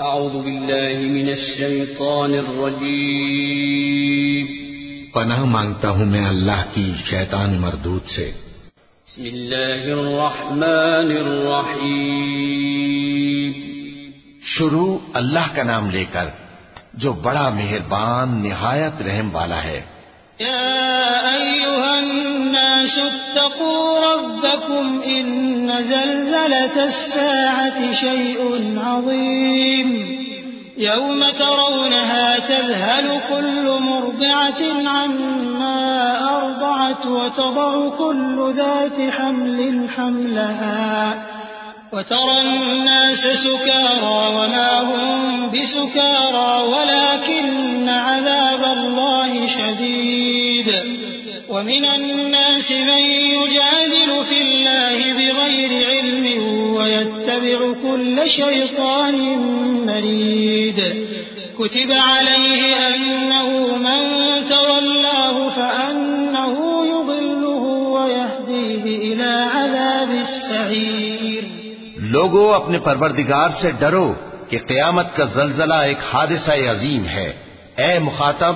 اعوذ باللہ من الشیطان الرجیم پناہ مانگتا ہوں میں اللہ کی شیطان مردود سے۔ بسم اللہ الرحمن الرحیم شروع اللہ کا نام لے کر جو بڑا مہربان نہایت رحم والا ہے۔ یا ایھا الناس اتقوا ربکم ان زلزلة الساعة شیء عظیم يوم ترونها تذهل كل مرضعة عما أرضعت وتضع كل ذات حمل حملها وترى الناس سكارى وما هم بسكارى ولكن عذاب الله شديد ومن الناس من يجادل في الله بغير علم ويتبع كل شيطان مريد كتب عليه أنه من تولاه فأنه يضله ويهديه إلى عذاب السعير۔ لوگو اپنے پروردگار سے ڈرو کہ قیامت کا زلزلہ ایک حادثہ عظیم ہے۔ اے مخاطب،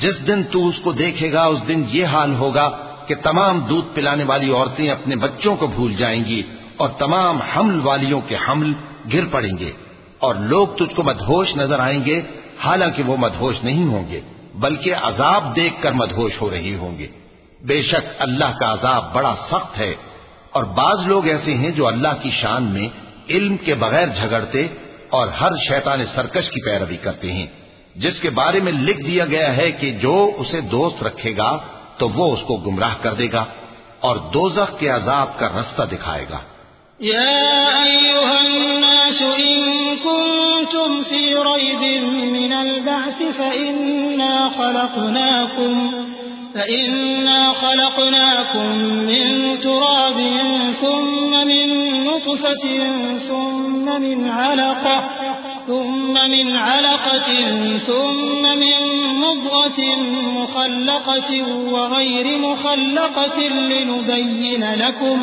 جس دن تو اس کو دیکھے گا اس دن یہ حال ہوگا کہ تمام دودھ پلانے والی عورتیں اپنے بچوں کو بھول جائیں گی اور تمام حمل والیوں کے حمل گر پڑیں گے، اور لوگ تجھ کو مدہوش نظر آئیں گے حالانکہ وہ مدہوش نہیں ہوں گے بلکہ عذاب دیکھ کر مدہوش ہو رہی ہوں گے۔ بے شک اللہ کا عذاب بڑا سخت ہے۔ اور بعض لوگ ایسے ہیں جو اللہ کی شان میں علم کے بغیر جھگڑتے اور ہر شیطان سرکش کی پیروی کرتے ہیں، جس کے بارے میں لکھ دیا گیا ہے کہ جو اسے دوست رکھے گا تو وہ اس کو گمراہ کر دے گا اور دوزخ کے عذاب کا رستہ دکھائے گا۔ یا ایھا الناس ان کنتم فی ریب من البعث فإنا خلقناكم من تراب ثم من نطفة ثم من علقة ثم من مضغة مخلقة وغير مخلقة لنبين لكم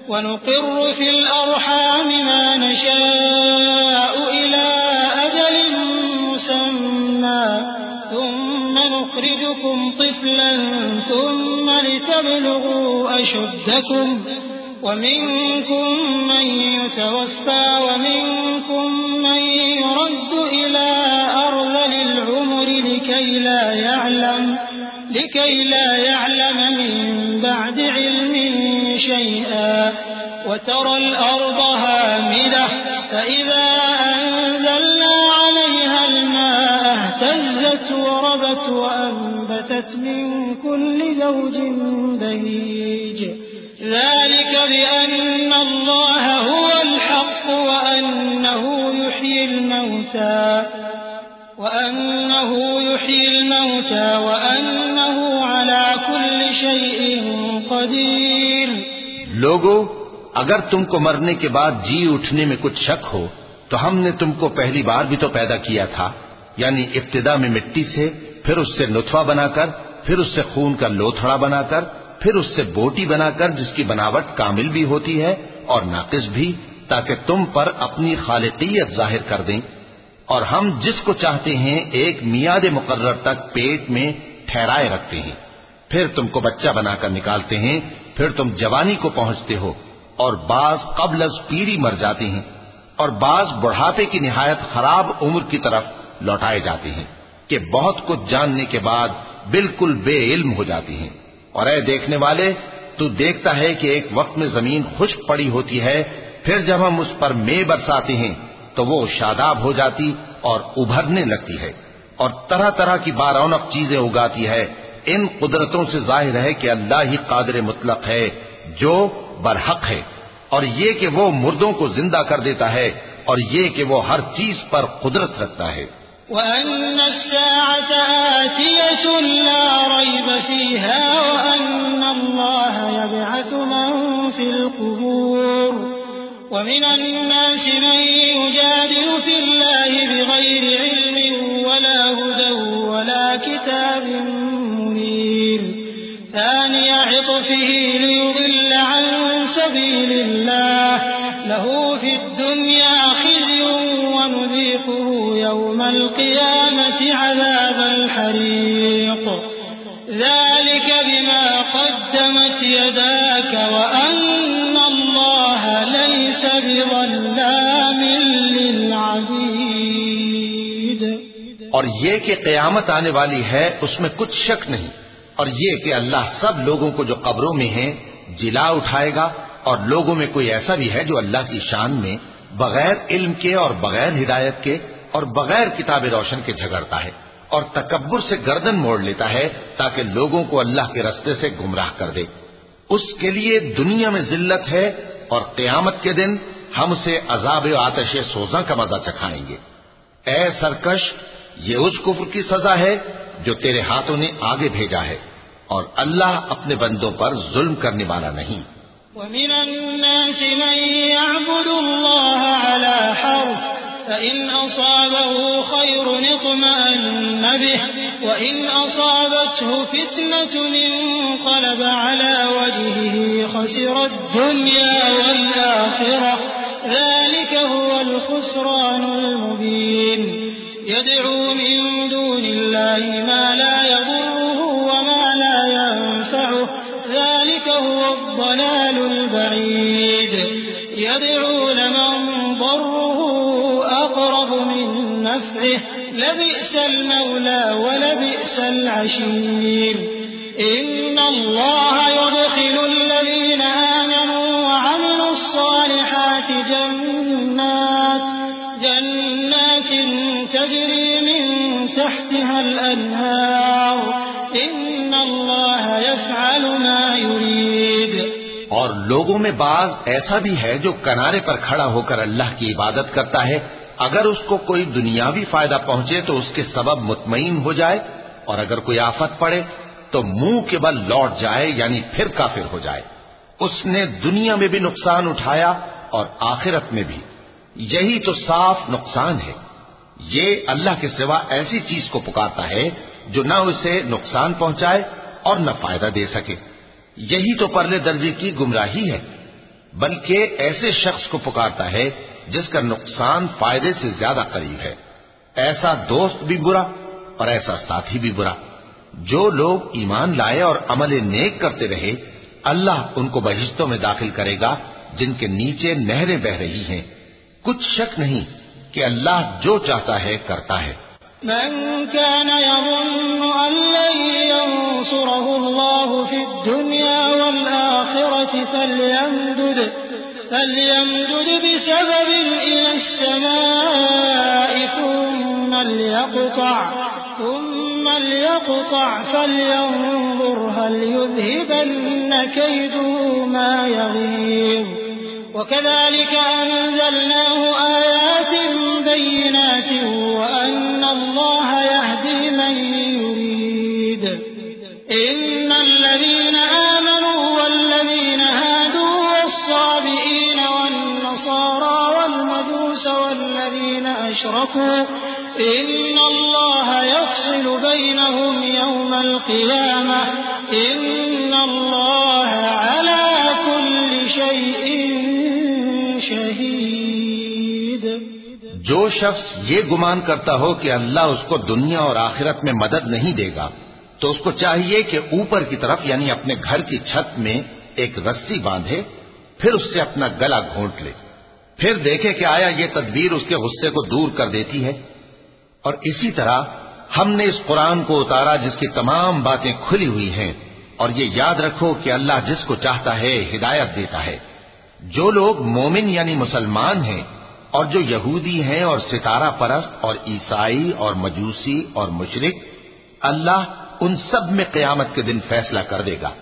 ونقر في الأرحام ما نشاء إلى أجل مسمى ثم نخرجكم طفلا ثم لتبلغوا أشدكم ومنكم من يتوفى ومنكم من يرد إلى أرذل العمر لكي لا يعلم من بعد علم شيئا وترى الأرض هامدة فإذا أنزلنا عليها الماء اهتزت وربت وأنبتت من كل زوج بهيج ذلك بأن الله هو الحق وأنه يحيي الموتى وأنه على كل شيء قدير۔ لوگو، اگر تم کو مرنے کے بعد جی اٹھنے میں کچھ شک ہو تو ہم نے تم کو پہلی بار بھی تو پیدا کیا تھا، یعنی ابتدا میں مٹی سے، پھر اس سے نطفہ بنا کر، پھر اس سے خون کا لوتھڑا بنا کر، پھر اس سے بوٹی بنا کر جس کی بناوٹ کامل بھی ہوتی ہے اور ناقص بھی، تاکہ تم پر اپنی خالقیت ظاہر کر دیں۔ اور ہم جس کو چاہتے ہیں ایک میعاد مقرر تک پیٹ میں ٹھہرائے رکھتے ہیں، پھر تم کو بچہ بنا کر نکالتے ہیں، پھر تم جوانی کو پہنچتے ہو، اور بعض قبل از پیری مر جاتے ہیں، اور بعض بڑھاپے کی نہایت خراب عمر کی طرف لوٹائے جاتے ہیں کہ بہت کچھ جاننے کے بعد بالکل بے علم ہو جاتے ہیں۔ اور اے دیکھنے والے، تو دیکھتا ہے کہ ایک وقت میں زمین خشک پڑی ہوتی ہے، پھر جب ہم اس پر مے برساتے ہیں تو وہ شاداب ہو جاتی اور ابھرنے لگتی ہے اور طرح طرح کی بارونق چیزیں اگاتی ہے۔ ان قدرتوں سے ظاہر ہے کہ اللہ ہی قادر مطلق ہے جو برحق ہے، اور یہ کہ وہ مردوں کو زندہ کر دیتا ہے، اور یہ کہ وہ ہر چیز پر قدرت رکھتا ہے۔ وَأَنَّ السَّاعَةَ آتِيَةٌ لَا رَيْبَ فِيهَا وَأَنَّ اللَّهَ يَبْعَثُ مَن فِي الْقُبُورِ وَمِنَ النَّاسِ مَن يُجَادِلُ فِي اللَّهِ بِغَيْرِ عِلْمٍ وَلَا هُدًى وَلَا كِتَابٍ مُنِيرٍ ثَانِيَ عِطْفِهِ لِيُضِلَّ عَن سَبِيلِ اللَّهِ لَهُ فِي الدُّنْيَا خِزْيٌ وَنُذِيقُهُ يوم القيامة عذاب الحريق ذلك بما قدمت يداك وأن الله ليس بظلام للعبيد. اور یہ کہ قیامت آنے والی ہے اس میں کچھ شک نہیں، اور یہ کہ اللہ سب لوگوں کو جو قبروں میں ہیں جلا اٹھائے گا، اور لوگوں میں کوئی ایسا بھی ہے جو اللہ کی شان میں بغیر علم کے اور بغیر ہدایت کے اور بغیر کتاب روشن کے جھگڑتا ہے اور تکبر سے گردن موڑ لیتا ہے تاکہ لوگوں کو اللہ کے رستے سے گمراہ کر دے، اس کے لیے دنیا میں ذلت ہے اور قیامت کے دن ہم اسے عذاب آتش سوزاں کا مزہ چکھائیں گے۔ اے سرکش، یہ اس کفر کی سزا ہے جو تیرے ہاتھوں نے آگے بھیجا ہے، اور اللہ اپنے بندوں پر ظلم کرنے والا نہیں۔ وَمِنَ النَّاسِ مَن يَعْبُدُ اللَّهَ عَلَى حَرْفٍ فَإِنْ أَصَابَهُ خَيْرٌ اطْمَأَنَّ بِهِ وَإِنْ أَصَابَتْهُ فِتْنَةٌ انقَلَبَ عَلَى وَجْهِهِ خَسِرَ الدُّنْيَا وَالْآخِرَةَ ذَلِكَ هُوَ الْخُسْرَانُ الْمُبِينُ يَدْعُو مِن دُونِ اللَّهِ مَا لَا يَضُرُّهُ وَمَا لَا يَنفَعُهُ ذلك هو الضلال البعيد يدعو لمن ضره أقرب من نفعه لبئس المولى ولبئس العشير إن الله يدخل الذين آمنوا وعملوا الصالحات جنات تجري من تحتها الأنهار إن الله يفعل ما يريد۔ اور لوگوں میں بعض ایسا بھی ہے جو کنارے پر کھڑا ہو کر اللہ کی عبادت کرتا ہے، اگر اس کو کوئی دنیاوی فائدہ پہنچے تو اس کے سبب مطمئن ہو جائے، اور اگر کوئی آفت پڑے تو منہ کے بل لوٹ جائے، یعنی پھر کافر ہو جائے۔ اس نے دنیا میں بھی نقصان اٹھایا اور آخرت میں بھی، یہی تو صاف نقصان ہے۔ یہ اللہ کے سوا ایسی چیز کو پکارتا ہے جو نہ اسے نقصان پہنچائے اور نہ فائدہ دے سکے، یہی تو پرلے درجے کی گمراہی ہے۔ بلکہ ایسے شخص کو پکارتا ہے جس کا نقصان فائدے سے زیادہ قریب ہے، ایسا دوست بھی برا اور ایسا ساتھی بھی برا۔ جو لوگ ایمان لائے اور عمل نیک کرتے رہے، اللہ ان کو بہشتوں میں داخل کرے گا جن کے نیچے نہریں بہ رہی ہیں، کچھ شک نہیں کہ اللہ جو چاہتا ہے کرتا ہے۔ من كان يظن أن لن ينصره الله في الدنيا والآخرة فليمدد بسبب إلى السماء ثم ليقطع فلينظر هل يذهبن كيده ما يغيظ وكذلك أنزلناه آيات بينات وأن الله يهدي من يريد إن الذين آمنوا والذين هادوا والصابئين والنصارى والمجوس والذين أشركوا إن الله يفصل بينهم يوم القيامة إن الله على كل شيء شهيد۔ جو شخص یہ گمان کرتا ہو کہ اللہ اس کو دنیا اور آخرت میں مدد نہیں دے گا تو اس کو چاہیے کہ اوپر کی طرف یعنی اپنے گھر کی چھت میں ایک رسی باندھے، پھر اس سے اپنا گلا گھونٹ لے، پھر دیکھے کہ آیا یہ تدبیر اس کے غصے کو دور کر دیتی ہے۔ اور اسی طرح ہم نے اس قرآن کو اتارا جس کی تمام باتیں کھلی ہوئی ہیں، اور یہ یاد رکھو کہ اللہ جس کو چاہتا ہے ہدایت دیتا ہے۔ جو لوگ مومن یعنی مسلمان ہیں اور جو یہودی ہیں اور ستارہ پرست اور عیسائی اور مجوسی اور مشرک، اللہ ان سب میں قیامت کے دن فیصلہ کر دے گا،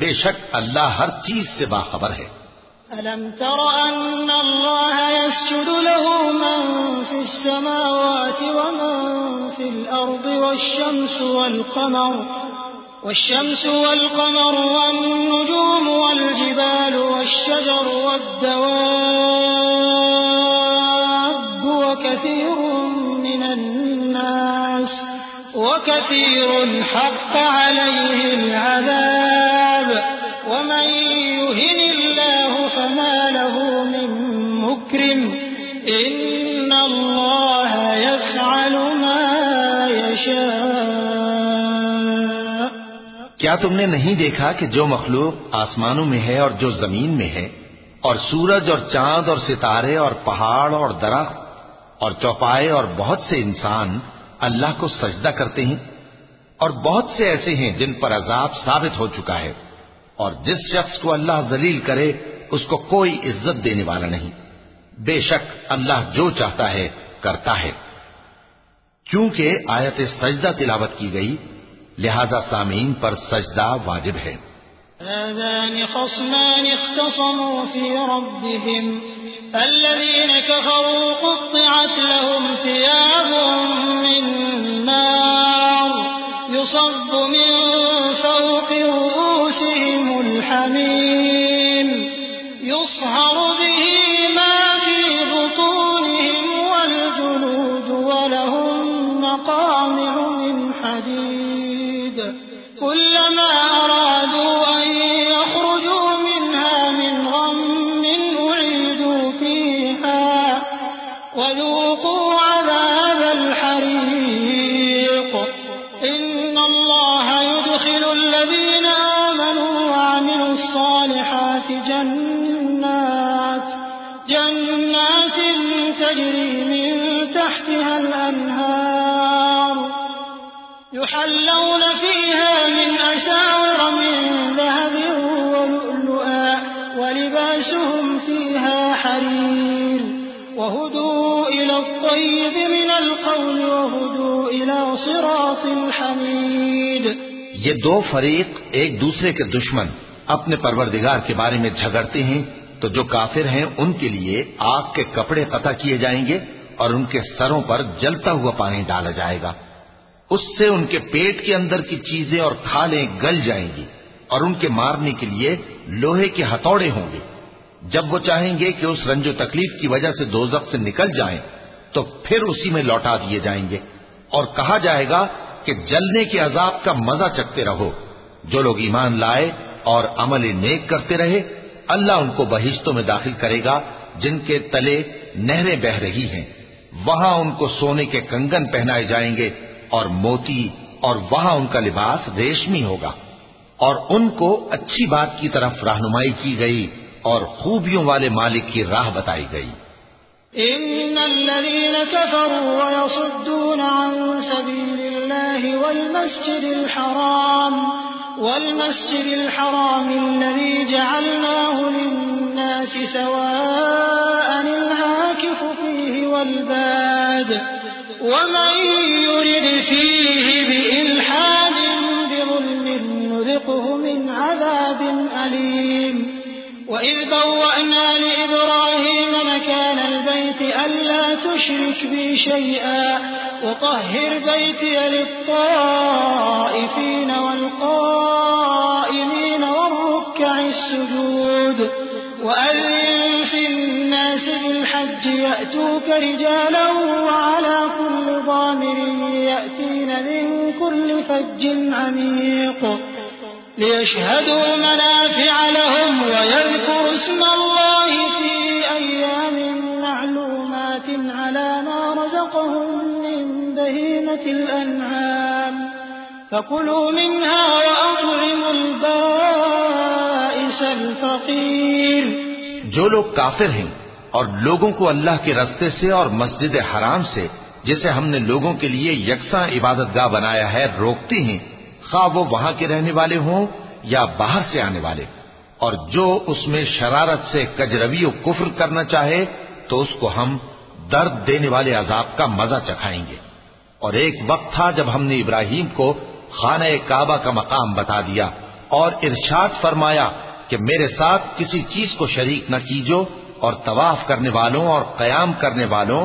بے شک اللہ ہر چیز سے باخبر ہے۔ أَلَمْ تَرَ أَنَّ اللَّهَ يَسْجُدُ لَهُ مَن فِي السَّمَاوَاتِ وَمَن فِي الْأَرْضِ والشمس والقمر والنجوم والجبال والشجر والدواب وكثير حق عليه العذاب ومن يهن الله فما له من مكرم إن الله يفعل کیا تم نے نہیں دیکھا کہ جو مخلوق آسمانوں میں ہے اور جو زمین میں ہے، اور سورج اور چاند اور ستارے اور پہاڑ اور درخت اور چوپائے اور بہت سے انسان اللہ کو سجدہ کرتے ہیں، اور بہت سے ایسے ہیں جن پر عذاب ثابت ہو چکا ہے، اور جس شخص کو اللہ ذلیل کرے اس کو کوئی عزت دینے والا نہیں۔ بے شک اللہ جو چاہتا ہے کرتا ہے۔ کیونکہ آیت سجدہ تلاوت کی گئی لہذا سامعین پر سجدہ واجب ہے۔ هذان خصمان اختصموا في ربهم الذين كفروا قطعت لهم ثياب من نار يصب من فوق رؤوسهم الحميم يصهر به ما في بطونهم والجلود ولهم مقامع من حديد كلما أرادوا أن يخرجوا منها من غم أعيدوا فيها وذوقوا عذاب الحريق إن الله يدخل الذين آمنوا وعملوا الصالحات جنات تجري من تحتها الأنهار يحلون فيها من أساور من ذهب ولؤلؤا ولباسهم فيها حرير وهدوا إلى الطيب من القول وهدوا إلى صراط الحميد۔ یہ دو فریق ایک دوسرے کے دشمن اپنے پروردگار کے بارے میں جھگڑتے ہیں، تو جو کافر ہیں ان کے لیے آگ کے کپڑے قطع کیے جائیں گے اور ان کے سروں پر جلتا ہوا پانی ڈالا جائے گا، اس سے ان کے پیٹ کے اندر کی چیزیں اور کھالیں گل جائیں گی، اور ان کے مارنے کے لیے لوہے کے ہتھوڑے ہوں گے۔ جب وہ چاہیں گے کہ اس رنج و تکلیف کی وجہ سے دوزخ سے نکل جائیں تو پھر اسی میں لوٹا دیے جائیں گے، اور کہا جائے گا کہ جلنے کے عذاب کا مزہ چکھتے رہو۔ جو لوگ ایمان لائے اور عمل نیک کرتے رہے اللہ ان کو بہشتوں میں داخل کرے گا جن کے تلے نہریں بہ رہی ہیں، وہاں ان کو سونے کے کنگن پہنائے جائیں گے اور موتی، اور وہاں ان کا لباس ریشمی ہوگا، اور ان کو اچھی بات کی طرف رہنمائی کی گئی اور خوبیوں والے مالک کی راہ بتائی گئی۔ إن الذين كفروا ويصدون عن سبيل الله والمسجد الحرام الذي جعلناه للناس سواء العاكف فيه والباد ومن يرد فيه بإلحاد بظلم نذقه من عذاب أليم وإذ بوأنا لإبراهيم مكان البيت ألا تشرك بي شيئا وطهر بيتي للطائفين والقائمين والركع السجود وأذن في الناس بالحج يأتوك رجالا وعلى كل ضامر يأتين من كل فج عميق ليشهدوا منافع لهم ويذكروا اسم الله في أيام معلومات على ما رزقهم من بهيمة الأنعام فكلوا منها وأطعموا البائس الفقير۔ جو لوگ کافر ہیں اور لوگوں کو اللہ کے رستے سے اور مسجد حرام سے جسے ہم نے لوگوں کے لیے یکساں عبادت گاہ بنایا ہے روکتے ہیں، خواہ وہ وہاں کے رہنے والے ہوں یا باہر سے آنے والے، اور جو اس میں شرارت سے کجروی و کفر کرنا چاہے تو اس کو ہم درد دینے والے عذاب کا مزہ چکھائیں گے۔ اور ایک وقت تھا جب ہم نے ابراہیم کو خانہ کعبہ کا مقام بتا دیا اور ارشاد فرمایا کہ میرے ساتھ کسی چیز کو شریک نہ کیجو، اور طواف کرنے والوں اور قیام کرنے والوں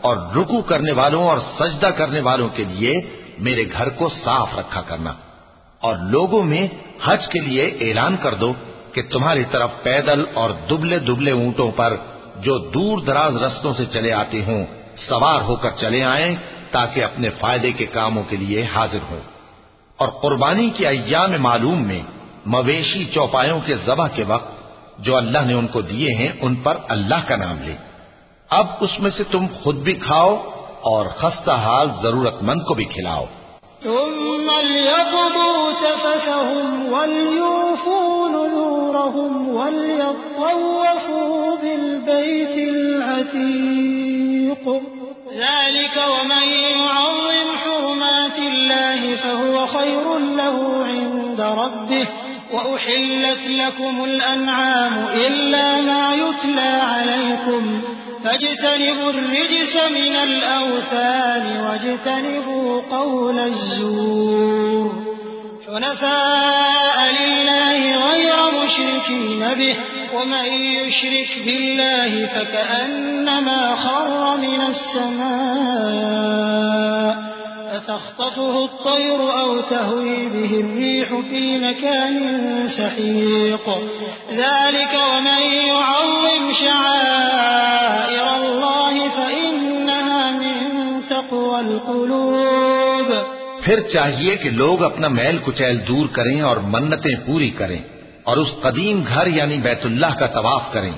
اور رکوع کرنے والوں اور سجدہ کرنے والوں کے لیے میرے گھر کو صاف رکھا کرنا، اور لوگوں میں حج کے لیے اعلان کر دو کہ تمہاری طرف پیدل اور دبلے دبلے اونٹوں پر جو دور دراز رستوں سے چلے آتے ہوں سوار ہو کر چلے آئیں تاکہ اپنے فائدے کے کاموں کے لیے حاضر ہوں۔ اور قربانی کے ایام معلوم میں مویشی چوپایوں کے ذبح کے وقت جو اللہ نے ان کو دیے ہیں ان پر اللہ کا نام لے۔ اب اس میں سے تم خود بھی کھاؤ اور خستہ حال ضرورت مند کو بھی کھلاؤ۔ ثم ليقضوا تفثهم وليوفوا نذورهم وليطوفوا بالبيت العتيق ذلك ومن يعظم حرمات الله فهو خير له عند ربه وأحلت لكم الأنعام إلا ما يتلى عليكم فاجتنبوا الرجس من الأوثان واجتنبوا قول الزور حنفاء لله غير مشركين به ومن يشرك بالله فكأنما خر من السماء فتخطفه الطير أو تهوي به الريح في مكان سحيق ذلك ومن يعظم شعائر الله فإنها من تقوى القلوب. پھر چاہیے کہ لوگ اپنا میل کچیل دور کریں اور منتیں پوری کریں اور اس قدیم گھر یعنی بیت اللہ کا طواف کریں.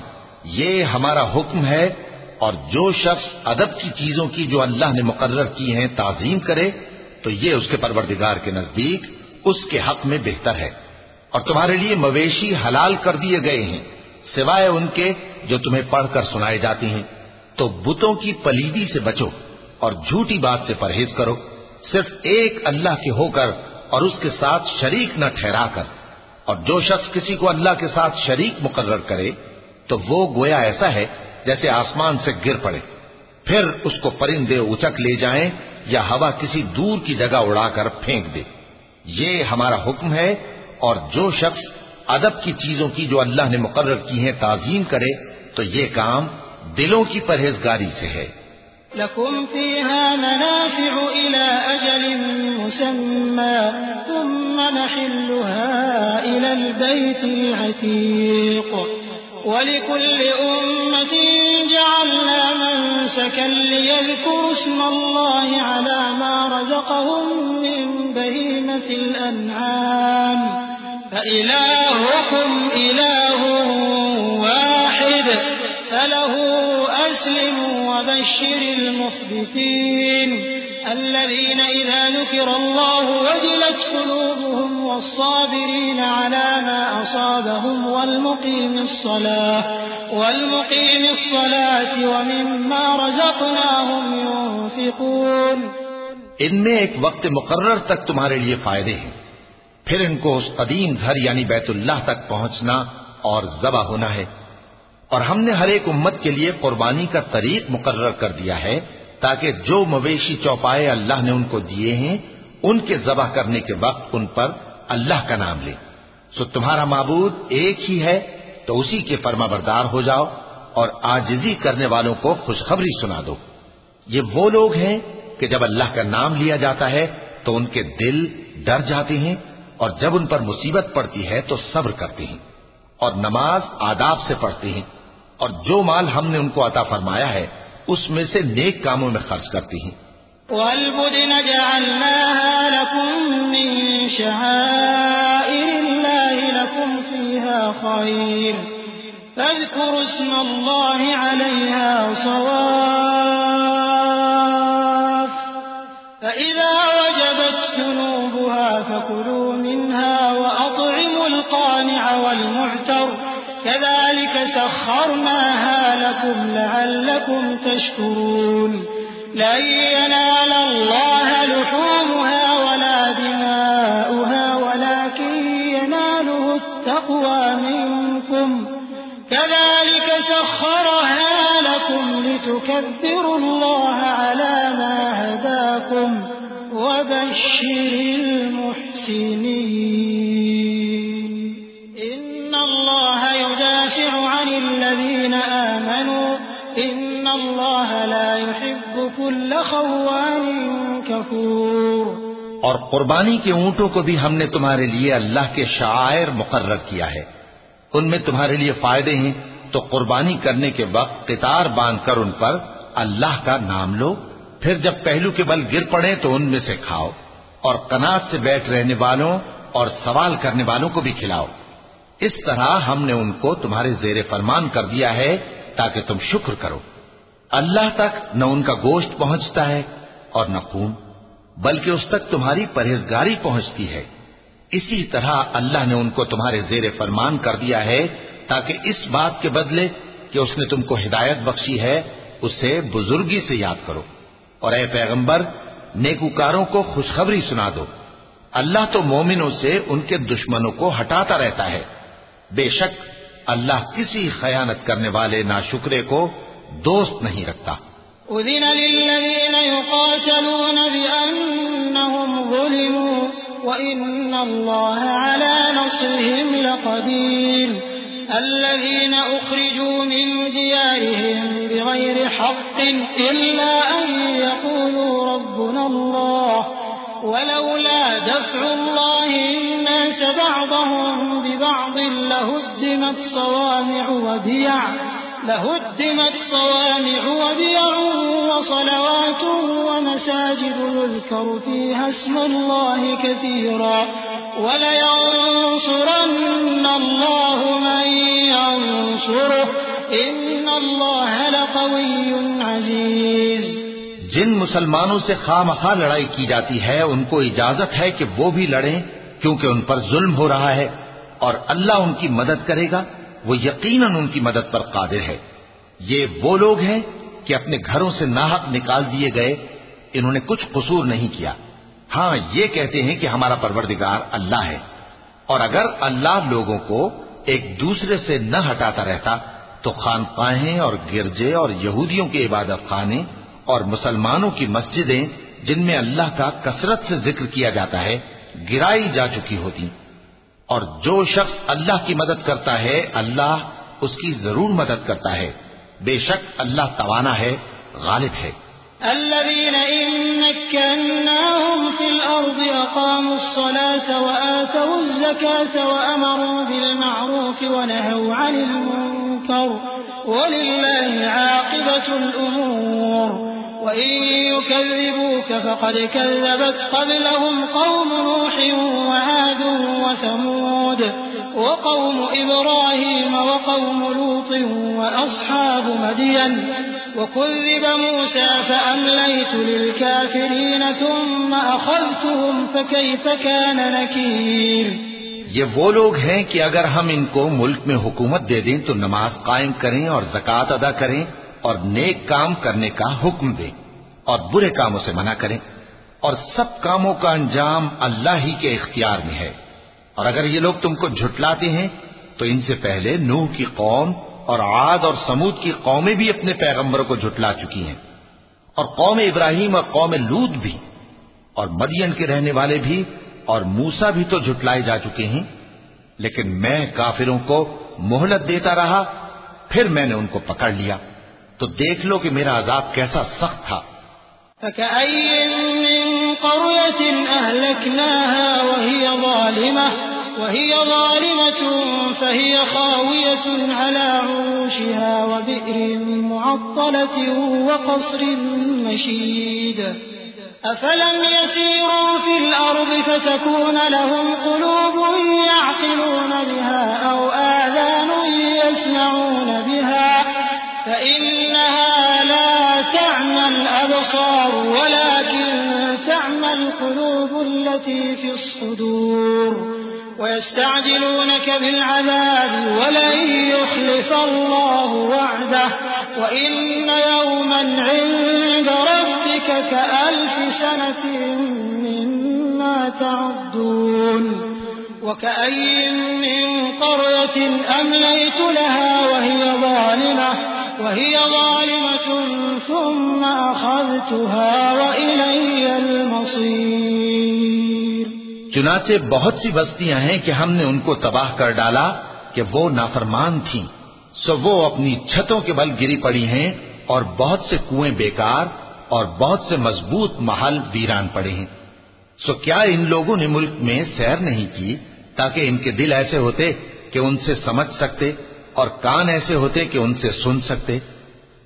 یہ ہمارا حکم ہے. اور جو شخص ادب کی چیزوں کی جو اللہ نے مقرر کی ہیں تعظیم کرے تو یہ اس کے پروردگار کے نزدیک اس کے حق میں بہتر ہے. اور تمہارے لیے مویشی حلال کر دیے گئے ہیں سوائے ان کے جو تمہیں پڑھ کر سنائے جاتے ہیں. تو بتوں کی پلیدی سے بچو اور جھوٹی بات سے پرہیز کرو صرف ایک اللہ کے ہو کر اور اس کے ساتھ شریک نہ ٹھہرا کر. اور جو شخص کسی کو اللہ کے ساتھ شریک مقرر کرے تو وہ گویا ایسا ہے جیسے آسمان سے گر پڑے پھر اس کو پرندے اچک لے جائیں یا ہوا کسی دور کی جگہ اڑا کر پھینک دے. یہ ہمارا حکم ہے. اور جو شخص ادب کی چیزوں کی جو اللہ نے مقرر کی ہیں تعظیم کرے تو یہ کام دلوں کی پرہیزگاری سے ہے. لكم فيها منافع إلى أجل مسمى ثم محلها إلى البيت العتيق ولكل أمة جعلنا منسكا ليذكروا اسم الله على ما رزقهم من بهيمة الأنعام فإلهكم إله واحد فله أسلموا وبشر المخبتين الذين إذا ذكر الله وجلت قلوبهم والصابرين على ما أصابهم والمقيم الصلاة ومما رزقناهم ينفقون. ان میں ایک وقت مقرر تک تمہارے لیے فائدے ہیں پھر ان کو اس قدیم گھر یعنی بیت اللہ تک پہنچنا اور ذبح ہونا ہے. اور ہم نے ہر ایک امت کے لیے قربانی کا طریق مقرر کر دیا ہے تاکہ جو مویشی چوپائے اللہ نے ان کو دیے ہیں ان کے ذبح کرنے کے وقت ان پر اللہ کا نام لے. سو تمہارا معبود ایک ہی ہے تو اسی کے فرما بردار ہو جاؤ اور عاجزی کرنے والوں کو خوشخبری سنا دو. یہ وہ لوگ ہیں کہ جب اللہ کا نام لیا جاتا ہے تو ان کے دل ڈر جاتے ہیں اور جب ان پر مصیبت پڑتی ہے تو صبر کرتے ہیں اور نماز آداب سے پڑھتے ہیں اور جو مال ہم نے ان کو عطا فرمایا ہے اس میں سے نیک کاموں میں خرچ کرتے ہیں. وَالْبُدْنَ جَعَلْنَاهَا لَكُم مِّن شَعَائِرِ اللَّهِ لَكُمْ فِيهَا خَيْرٌ فَاذْكُرُوا اسْمَ اللَّهِ عَلَيْهَا صَوَافَّ فَإِذَا وَجَبَتْ جُنُوبُهَا فَكُلُوا مِنْهَا وَأَطْعِمُوا الْقَانِعَ وَالْمُعْتَرَّ كذلك سخرناها لكم لعلكم تشكرون. لن ينال الله لحومها ولا دماؤها ولكن يناله التقوى منكم كذلك سخرها لكم لتكبروا الله على ما هداكم وبشر المحسنين. إن الله يدافع عن الذين آمنوا إن الله لا يحب كل خوان كفور. اور قربانی کے اونٹوں کو بھی ہم نے تمہارے لیے اللہ کے شعائر مقرر کیا ہے. ان میں تمہارے لیے فائدے ہیں تو قربانی کرنے کے وقت قطار باندھ کر ان پر اللہ کا نام لو. پھر جب پہلو کے بل گر پڑے تو ان میں سے کھاؤ اور قناعت سے بیٹھ رہنے والوں اور سوال کرنے والوں کو بھی کھلاؤ. اس طرح ہم نے ان کو تمہارے زیر فرمان کر دیا ہے تاکہ تم شکر کرو. اللہ تک نہ ان کا گوشت پہنچتا ہے اور نہ خون. بلکہ اس تک تمہاری پرہیزگاری پہنچتی ہے۔ اسی طرح اللہ نے ان کو تمہارے زیر فرمان کر دیا ہے تاکہ اس بات کے بدلے کہ اس نے تم کو ہدایت بخشی ہے اسے بزرگی سے یاد کرو۔ اور اے پیغمبر، نیکوکاروں کو خوشخبری سنا دو، اللہ تو مومنوں سے ان کے دشمنوں کو ہٹاتا رہتا ہے، بے شک اللہ کسی خیانت کرنے والے ناشکرے کو دوست نہیں رکھتا۔ أذن للذين يقاتلون بأنهم ظلموا وإن الله على نصرهم لقدير الذين أخرجوا من ديارهم بغير حق إلا أن يقولوا ربنا الله ولولا دفع الله الناس بعضهم ببعض لهدمت صوامع وبيع وصلوات ومساجد يذكر فيها اسم الله كثيرا ولينصرن الله من ينصره إن الله لقوي عزيز۔ جن مسلمانوں سے خواہ لڑائی کی جاتی ہے ان کو اجازت ہے کہ وہ بھی لڑیں کیونکہ ان پر ظلم ہو رہا ہے، اور اللہ ان کی مدد کرے گا، وہ یقیناً ان کی مدد پر قادر ہے۔ یہ وہ لوگ ہیں کہ اپنے گھروں سے ناحق نکال دیے گئے، انہوں نے کچھ قصور نہیں کیا، ہاں یہ کہتے ہیں کہ ہمارا پروردگار اللہ ہے۔ اور اگر اللہ لوگوں کو ایک دوسرے سے نہ ہٹاتا رہتا تو خانقاہیں اور گرجے اور یہودیوں کے عبادت خانے اور مسلمانوں کی مسجدیں جن میں اللہ کا کثرت سے ذکر کیا جاتا ہے گرائی جا چکی ہوتی۔ اور جو شخص اللہ کی مدد کرتا ہے اللہ اس کی ضرور مدد کرتا ہے، بے شک اللہ توانا ہے، غالب ہے۔ الذين إن مكناهم في الأرض أقاموا الصلاة وآتوا الزكاة وأمروا بالمعروف ونهوا عن المنكر ولله عاقبة الأمور وإن يكذبوك فقد كذبت قبلهم قوم نوح وعاد وثمود وقوم إبراهيم وقوم لوط وأصحاب مدين وكذب موسى فأمليت للكافرين ثم أخذتهم فكيف كان نكير۔ یہ وہ لوگ ہیں کہ اگر ہم ان کو ملک میں حکومت دے دیں تو نماز قائم کریں اور زکوٰۃ ادا کریں اور نیک کام کرنے کا حکم دیں اور برے کاموں سے منع کریں، اور سب کاموں کا انجام اللہ ہی کے اختیار میں ہے۔ اور اگر یہ لوگ تم کو جھٹلاتے ہیں تو ان سے پہلے نوح کی قوم اور عاد اور سمود کی قومیں بھی اپنے پیغمبروں کو جھٹلا چکی ہیں، اور قوم ابراہیم اور قوم لوط بھی، اور مدین کے رہنے والے بھی، اور موسیٰ بھی تو جھٹلائے جا چکے ہیں، لیکن میں کافروں کو مہلت دیتا رہا، پھر میں نے ان کو پکڑ لیا، تو دیکھ لو کہ میرا عذاب کیسا سخت تھا۔ فكأي من قرية أهلكناها وهي ظالمة فهي خاوية على عروشها وبئر معطلة وقصر مشيد أفلم يسيروا في الأرض فتكون لهم قلوب يعقلون بها أو آذان يسمعون بها فإنها لا تعمى الأبصار ولكن تعمى القلوب التي في الصدور ويستعجلونك بالعذاب ولن يخلف الله وعده وإن يوما عند ربك كألف سنة مما تعدون وكأي من قرية أمليت لها وهي ظالمة ثم أخذتها وإلي المصير۔ چنانچہ بہت سی بستیاں ہیں کہ ہم نے ان کو تباہ کر ڈالا کہ وہ نافرمان تھیں، سو وہ اپنی چھتوں کے بل گری پڑی ہیں، اور بہت سے کنویں بیکار اور بہت سے مضبوط محل ویران پڑے ہیں۔ سو کیا ان لوگوں نے ملک میں سیر نہیں کی تاکہ ان کے دل ایسے ہوتے کہ ان سے سمجھ سکتے اور کان ایسے ہوتے کہ ان سے سن سکتے؟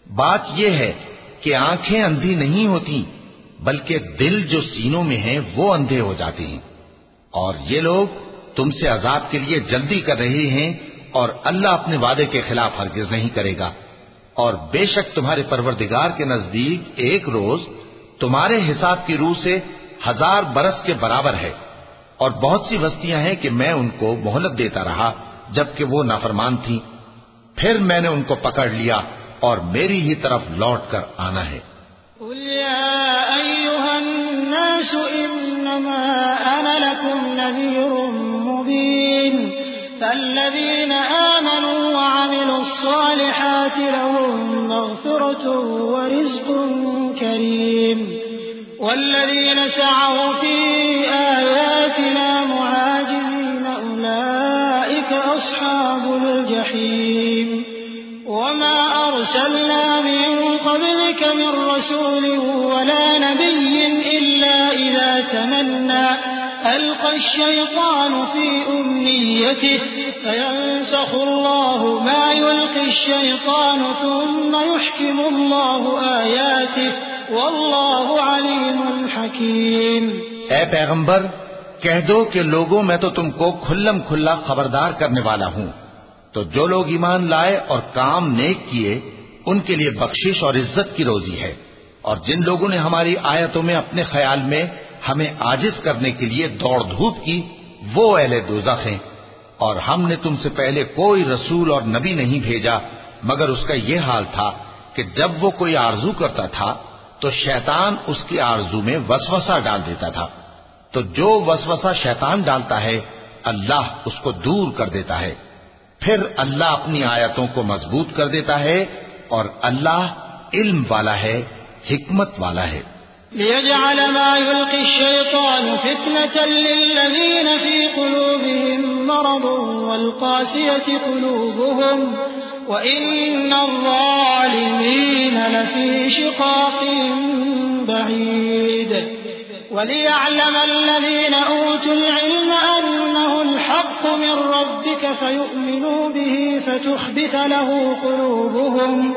بات یہ ہے کہ آنکھیں اندھی نہیں ہوتی بلکہ دل جو سینوں میں ہیں وہ اندھے ہو جاتے ہیں۔ اور یہ لوگ تم سے عذاب کے لیے جلدی کر رہے ہیں، اور اللہ اپنے وعدے کے خلاف ہرگز نہیں کرے گا۔ اور بے شک تمہارے پروردگار کے نزدیک ایک روز تمہارے حساب کی روح سے 1000 برس کے برابر ہے، اور بہت سی بستیاں ہیں کہ میں ان کو مہلت دیتا رہا جبکہ وہ نافرمان تھیں، پھر میں نے ان کو پکڑ لیا اور میری ہی طرف لوٹ کر آنا ہے۔ قل يا أيها الناس إنما أنا لكم نذير مبين فالذين آمنوا وعملوا الصالحات لهم مغفرة ورزق كريم والذين سعوا في آياتنا معاجزين أولئك أصحاب الجحيم وما أرسلنا من قبلك من رسول ولا نبي إلا إذا تمنى ألقى الشيطان في أمنيته فينسخ الله ما يلقي الشيطان ثم يحكم الله آياته والله عليم حكيم۔ اے پیغمبر، کہہ دو کہ لوگوں میں تو تم کو کھلم کھلا خبردار کرنے والا ہوں، تو جو لوگ ایمان لائے اور کام نیک کیے ان کے لیے بخشش اور عزت کی روزی ہے، اور جن لوگوں نے ہماری آیتوں میں اپنے خیال میں ہمیں عاجز کرنے کے لیے دوڑ دھوپ کی وہ اہل دوزخ ہیں۔ اور ہم نے تم سے پہلے کوئی رسول اور نبی نہیں بھیجا مگر اس کا یہ حال تھا کہ جب وہ کوئی آرزو کرتا تھا تو شیطان اس کی آرزو میں وسوسہ ڈال دیتا تھا، تو جو وسوسہ شیطان ڈالتا ہے اللہ اس کو دور کر دیتا ہے، پھر اللہ اپنی آیتوں کو مضبوط کر دیتا ہے، اور اللہ علم والا ہے، حکمت والا ہے۔ ليجعل ما يلقي الشيطان فتنة للذين في قلوبهم مرض والقاسية قلوبهم وإن الظالمين لفي شقاق بعيد وليعلم الذين أوتوا العلم أنه الحق من ربك فيؤمنوا به فتخبت له قلوبهم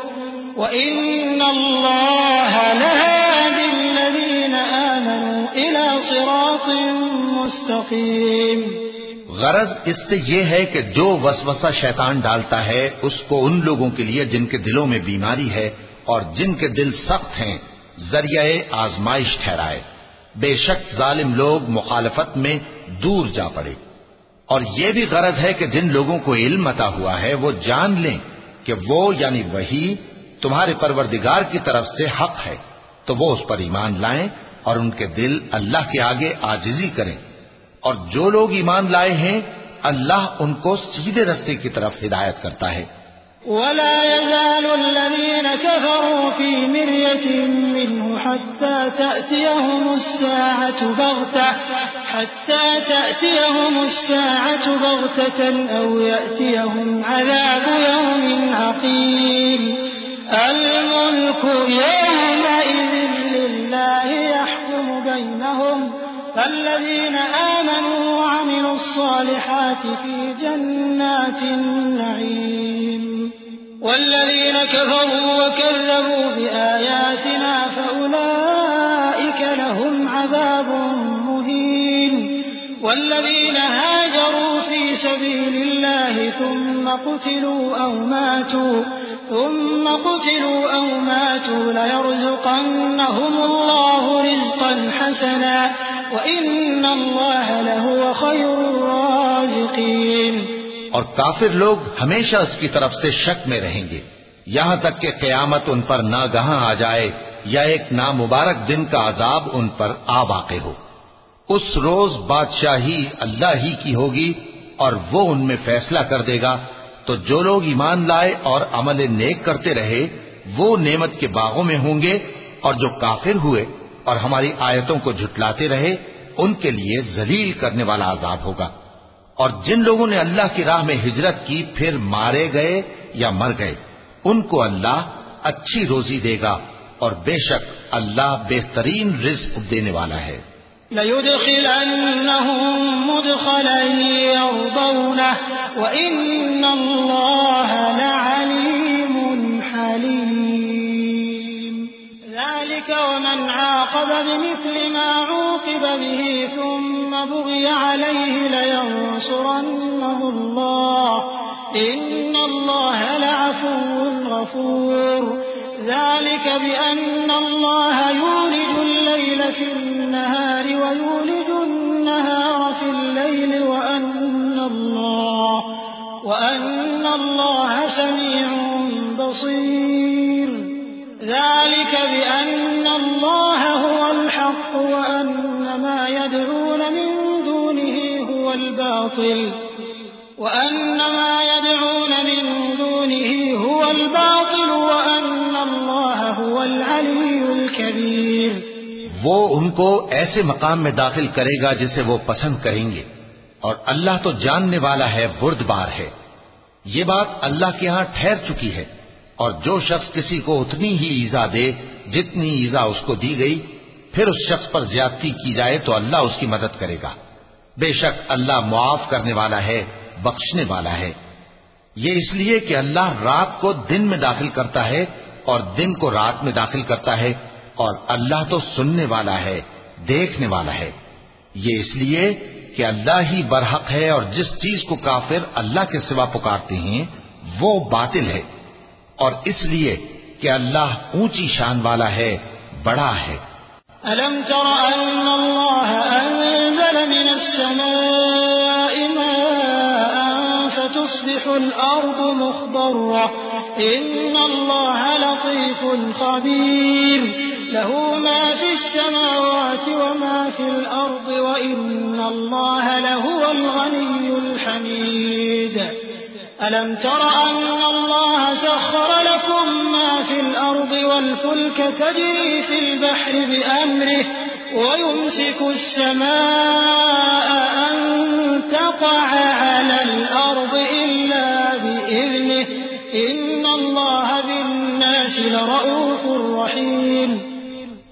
وإن الله لهادي الذين آمنوا إلى صراط مستقيم۔ غرض اس سے یہ ہے کہ جو وسوسہ شیطان ڈالتا ہے اس کو ان لوگوں کے لیے جن کے دلوں میں بیماری ہے اور جن کے دل سخت ہیں ذریعہ آزمائش ٹھہرائے، بے شک ظالم لوگ مخالفت میں دور جا پڑے۔ اور یہ بھی غرض ہے کہ جن لوگوں کو علم عطا ہوا ہے وہ جان لیں کہ وہ یعنی وہی تمہارے پروردگار کی طرف سے حق ہے، تو وہ اس پر ایمان لائیں اور ان کے دل اللہ کے آگے عاجزی کریں، اور جو لوگ ایمان لائے ہیں اللہ ان کو سیدھے رستے کی طرف ہدایت کرتا ہے۔ ولا يزال الذين كفروا في مرية منه حتى تأتيهم الساعة بغتة أو يأتيهم عذاب يوم عقيم الملك يومئذ لله يحكم بينهم فالذين آمنوا وعملوا الصالحات في جنات النعيم والذين كفروا وكذبوا بآياتنا فأولئك لهم عذاب مهين والذين هاجروا في سبيل الله ثم قتلوا أو ماتوا ليرزقنهم الله رزقا حسنا وإن الله لهو خير الرازقين۔ اور کافر لوگ ہمیشہ اس کی طرف سے شک میں رہیں گے یہاں تک کہ قیامت ان پر ناگہاں آ جائے یا ایک نامبارک دن کا عذاب ان پر آ واقع ہو۔ اس روز بادشاہی اللہ ہی کی ہوگی اور وہ ان میں فیصلہ کر دے گا، تو جو لوگ ایمان لائے اور عمل نیک کرتے رہے وہ نعمت کے باغوں میں ہوں گے، اور جو کافر ہوئے اور ہماری آیتوں کو جھٹلاتے رہے ان کے لیے ذلیل کرنے والا عذاب ہوگا۔ اور جن لوگوں نے اللہ کی راہ میں ہجرت کی پھر مارے گئے یا مر گئے ان کو اللہ اچھی روزی دے گا، اور بے شک اللہ بہترین رزق دینے والا ہے۔ لَيُدْخِلَنَّهُمْ مُدْخَلًا يَرْضَوْنَهُ وَإِنَّ اللَّهَ لَعَلِيمٌ حَلِيمٌ ذَلِكَ وَمَنْ عَاقَبَ بِمِثْلِ مَا عُوقِبَ بِهِ ثُمَّ بُغِيَ عَلَيْهِ لَيَنصُرَنَّهُ اللَّهُ إِنَّ اللَّهَ لَعَفُوٌّ غَفُورٌ ذلك بأن الله يولج الليل في النهار الباطل وأن ما يدعون من دونه هو الباطل وأن الله هو العلي الكبير۔ وہ ان کو ایسے مقام میں داخل کرے گا جسے وہ پسند کریں گے، اور اللہ تو جاننے والا ہے، بردبار ہے۔ یہ بات اللہ کے ہاں ٹھہر چکی ہے، اور جو شخص کسی کو اتنی ہی ایذا دے جتنی ایذا اس کو دی گئی، پھر اس شخص پر زیادتی کی جائے تو اللہ اس کی مدد کرے گا۔ بے شک اللہ معاف کرنے والا ہے، بخشنے والا ہے۔ یہ اس لیے کہ اللہ رات کو دن میں داخل کرتا ہے اور دن کو رات میں داخل کرتا ہے، اور اللہ تو سننے والا ہے، دیکھنے والا ہے۔ یہ اس لیے کہ اللہ ہی برحق ہے، اور جس چیز کو کافر اللہ کے سوا پکارتے ہیں وہ باطل ہے، اور اس لیے کہ اللہ اونچی شان والا ہے، بڑا ہے۔ ألم تر أن الله أنزل من السماء ماء فتصبح الأرض مخضرة إن الله لطيف خبير له ما في السماوات وما في الأرض وإن الله لهو الغني الحميد ألم تر أن الله سخر لكم ما في الأرض والفلك تجري في البحر بأمره ويمسك السماء أن تقع على الأرض إلا بإذنه إن الله بالناس لرؤوف رحيم۔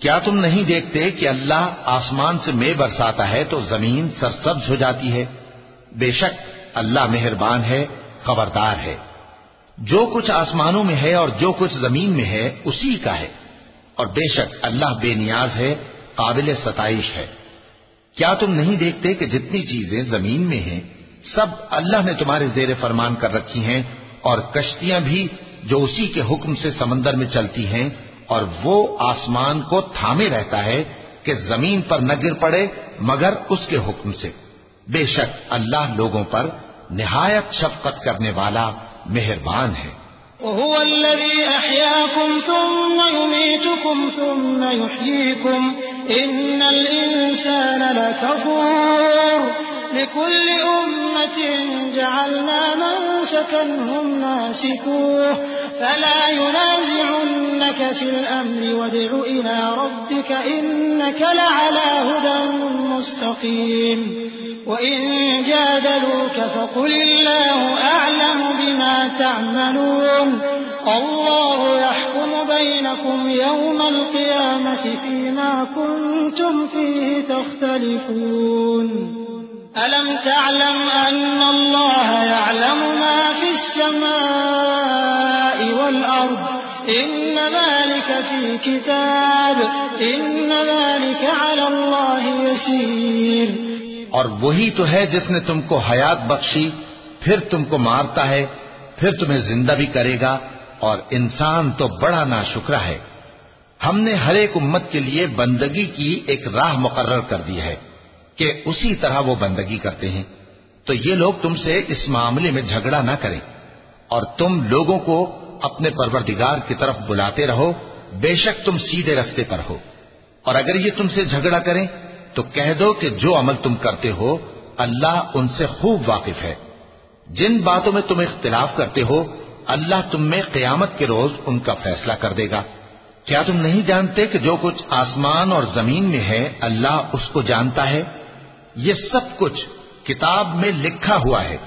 کیا تم نہیں دیکھتے کہ اللہ آسمان سے مے برساتا ہے تو زمین سرسبز ہو جاتی ہے؟ بے شک اللہ مہربان ہے، خبردار ہے۔ جو کچھ آسمانوں میں ہے اور جو کچھ زمین میں ہے اسی کا ہے، اور بے شک اللہ بے نیاز ہے، قابل ستائش ہے۔ کیا تم نہیں دیکھتے کہ جتنی چیزیں زمین میں ہیں سب اللہ نے تمہارے زیر فرمان کر رکھی ہیں، اور کشتیاں بھی جو اسی کے حکم سے سمندر میں چلتی ہیں، اور وہ آسمان کو تھامے رہتا ہے کہ زمین پر نہ گر پڑے مگر اس کے حکم سے۔ بے شک اللہ لوگوں پر نہایت شفقت کرنے والا مہربان ہے۔ وهو الذي أحياكم ثم يميتكم ثم يحييكم إن الإنسان لكفور لكل أمة جعلنا منسكا هم ناسكوه فلا ينازعنك في الأمر وادع إلى ربك إنك لعلى هدى مستقيم وإن جادلوك فقل الله أعلم بما تعملون الله يحكم بينكم يوم القيامة فيما كنتم فيه تختلفون ألم تعلم أن الله يعلم ما في السماء والأرض إن ذلك في كتاب إن ذلك على الله يسير۔ اور وہی تو ہے جس نے تم کو حیات بخشی، پھر تم کو مارتا ہے، پھر تمہیں زندہ بھی کرے گا، اور انسان تو بڑا ناشکرا ہے۔ ہم نے ہر ایک امت کے لیے بندگی کی ایک راہ مقرر کر دی ہے کہ اسی طرح وہ بندگی کرتے ہیں، تو یہ لوگ تم سے اس معاملے میں جھگڑا نہ کریں، اور تم لوگوں کو اپنے پروردگار کی طرف بلاتے رہو، بے شک تم سیدھے رستے پر ہو۔ اور اگر یہ تم سے جھگڑا کریں تو کہہ دو کہ جو عمل تم کرتے ہو اللہ ان سے خوب واقف ہے۔ جن باتوں میں تم اختلاف کرتے ہو اللہ تم میں قیامت کے روز ان کا فیصلہ کر دے گا۔ کیا تم نہیں جانتے کہ جو کچھ آسمان اور زمین میں ہے اللہ اس کو جانتا ہے؟ یہ سب کچھ کتاب میں لکھا ہوا ہے،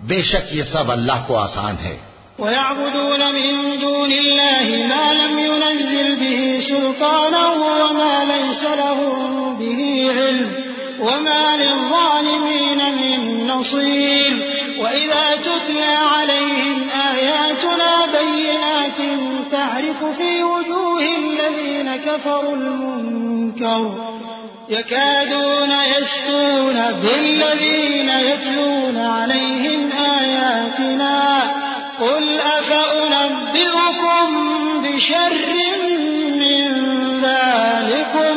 بے شک یہ سب اللہ کو آسان ہے۔ وَيَعْبُدُونَ مِن دُونِ اللَّهِ مَا لَمْ يُنَزِّلْ بِهِ سُلْطَانًا وَمَا لَيْسَ لَهُم بِهِ عِلْمٌ وَمَا لِلظَّالِمِينَ مِن نَّصِيرٍ وَإِذَا تُتْلَىٰ عَلَيْهِمْ آيَاتُنَا بَيِّنَاتٍ تَعْرِفُ فِي وُجُوهِ الَّذِينَ كَفَرُوا الْمُنكَرَ يَكَادُونَ يَسْطُونَ بِالَّذِينَ يَتْلُونَ عَلَيْهِمْ آيَاتِنَا قُلْ أَفَأُنَبِّئُكُم بِشَرٍّ مِّن ذَٰلِكُمْ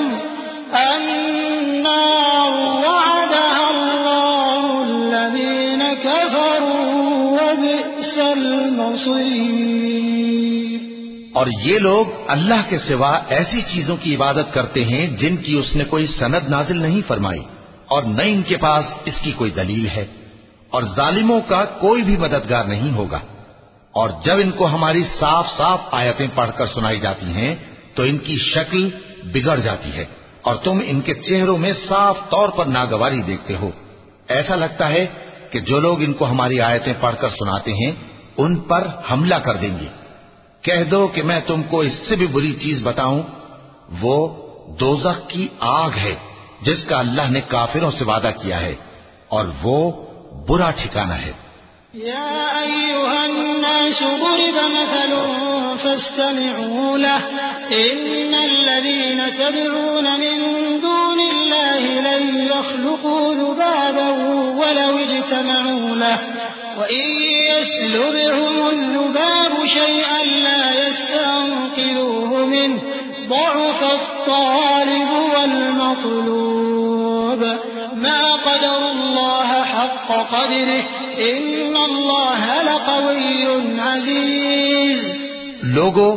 النَّارُ وَعَدَهَا اللَّهُ الَّذِينَ كَفَرُوا وَبِئْسَ الْمَصِيرُ۔ اور یہ لوگ اللہ کے سوا ایسی چیزوں کی عبادت کرتے ہیں جن کی اس نے کوئی سند نازل نہیں فرمائی، اور نہ ان کے پاس اس کی کوئی دلیل ہے۔ اور ظالموں کا کوئی بھی مددگار نہیں ہوگا۔ اور جب ان کو ہماری صاف صاف آیتیں پڑھ کر سنائی جاتی ہیں تو ان کی شکل بگڑ جاتی ہے اور تم ان کے چہروں میں صاف طور پر ناگواری دیکھتے ہو۔ ایسا لگتا ہے کہ جو لوگ ان کو ہماری آیتیں پڑھ کر سناتے ہیں ان پر حملہ کر دیں گے۔ کہہ دو کہ میں تم کو اس سے بھی بری چیز بتاؤں، وہ دوزخ کی آگ ہے جس کا اللہ نے کافروں سے وعدہ کیا ہے، اور وہ برا ٹھکانہ ہے۔ يا أيها الناس ضرب مثل فاستمعوا له إن الذين تدعون من دون الله لن يخلقوا ذبابا ولو اجتمعوا له وإن يسلبهم الذباب شيئا لا يستنقذوه منه ضعف الطالب والمطلوب ما قدر الله حق قدره ان اللہ لقوی عزیز۔ لوگوں،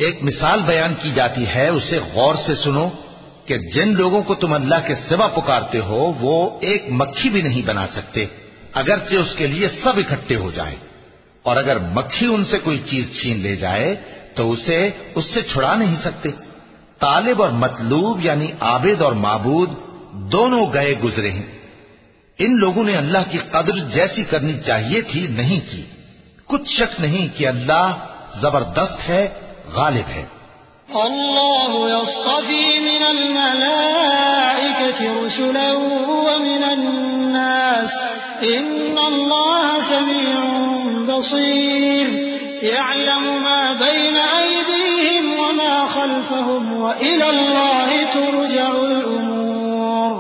ایک مثال بیان کی جاتی ہے، اسے غور سے سنو کہ جن لوگوں کو تم اللہ کے سوا پکارتے ہو وہ ایک مکھی بھی نہیں بنا سکتے اگرچہ اس کے لیے سب اکٹھے ہو جائیں، اور اگر مکھی ان سے کوئی چیز چھین لے جائے تو اسے اس سے چھڑا نہیں سکتے۔ طالب اور مطلوب یعنی عابد اور معبود دونوں گئے گزرے ہیں۔ ان لوگوں نے اللہ کی قدر جیسی کرنی چاہیے تھی نہیں کی۔ کچھ شک نہیں کہ اللہ زبردست ہے، غالب ہے۔ اللہ يصطفی من الملائکة رسلا ومن الناس ان اللہ سمیع بصیر يعلم ما بين أيديهم وما خلفهم وإلى الله ترجع الأمور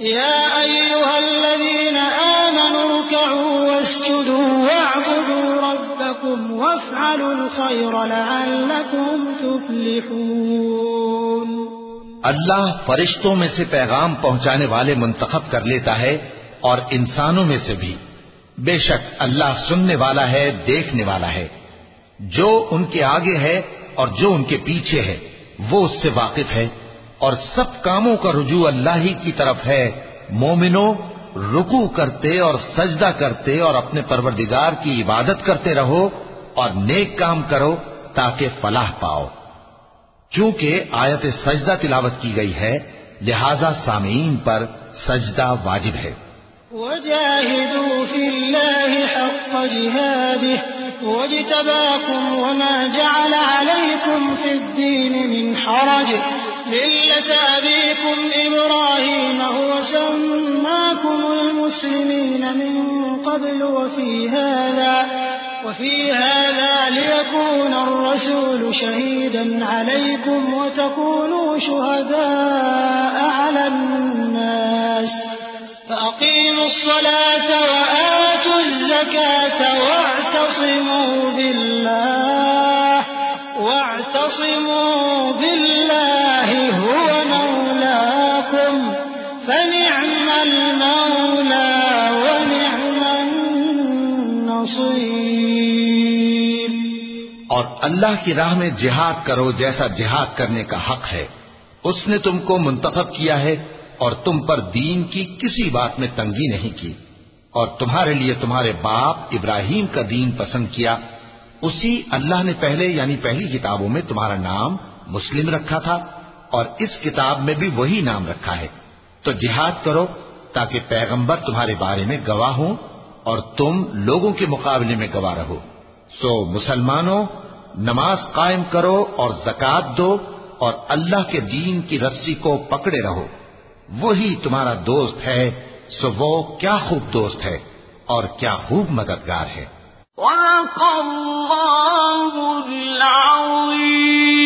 يا أيها الذين آمنوا اركعوا واسجدوا واعبدوا ربكم وافعلوا الخير لعلكم تفلحون۔ اللہ فرشتوں میں سے پیغام پہنچانے والے منتخب کر لیتا ہے اور انسانوں میں سے بھی۔ بے شک اللہ سننے والا ہے، دیکھنے والا ہے۔ جو ان کے آگے ہے اور جو ان کے پیچھے ہے وہ اس سے واقف ہے، اور سب کاموں کا رجوع اللہ ہی کی طرف ہے۔ مومنوں، رکوع کرتے اور سجدہ کرتے اور اپنے پروردگار کی عبادت کرتے رہو اور نیک کام کرو تاکہ فلاح پاؤ۔ چونکہ آیت سجدہ تلاوت کی گئی ہے لہذا سامعین پر سجدہ واجب ہے۔ وجاهدوا في الله حق جهاده واجتباكم وما جعل عليكم في الدين من حرج ملة أبيكم إبراهيم هو سماكم المسلمين من قبل وفي هذا ليكون الرسول شهيدا عليكم وتكونوا شهداء على الناس فأقيموا الصلاة وآتوا الزكاة واعتصموا بالله هو مولاكم فنعم المولى ونعم النصير۔ اور اللہ کی راہ میں جہاد کرو جیسا جہاد کرنے کا حق ہے۔ اس نے تم کو منتخب کیا ہے اور تم پر دین کی کسی بات میں تنگی نہیں کی، اور تمہارے لیے تمہارے باپ ابراہیم کا دین پسند کیا۔ اسی اللہ نے پہلے یعنی پہلی کتابوں میں تمہارا نام مسلم رکھا تھا اور اس کتاب میں بھی وہی نام رکھا ہے۔ تو جہاد کرو تاکہ پیغمبر تمہارے بارے میں گواہ ہوں اور تم لوگوں کے مقابلے میں گواہ رہو۔ سو مسلمانوں، نماز قائم کرو اور زکوٰۃ دو اور اللہ کے دین کی رسی کو پکڑے رہو، وہی تمہارا دوست ہے۔ سو وہ کیا خوب دوست ہے اور کیا خوب مددگار ہے۔ وَلَقَ اللَّهُ الْعَظِيمُ۔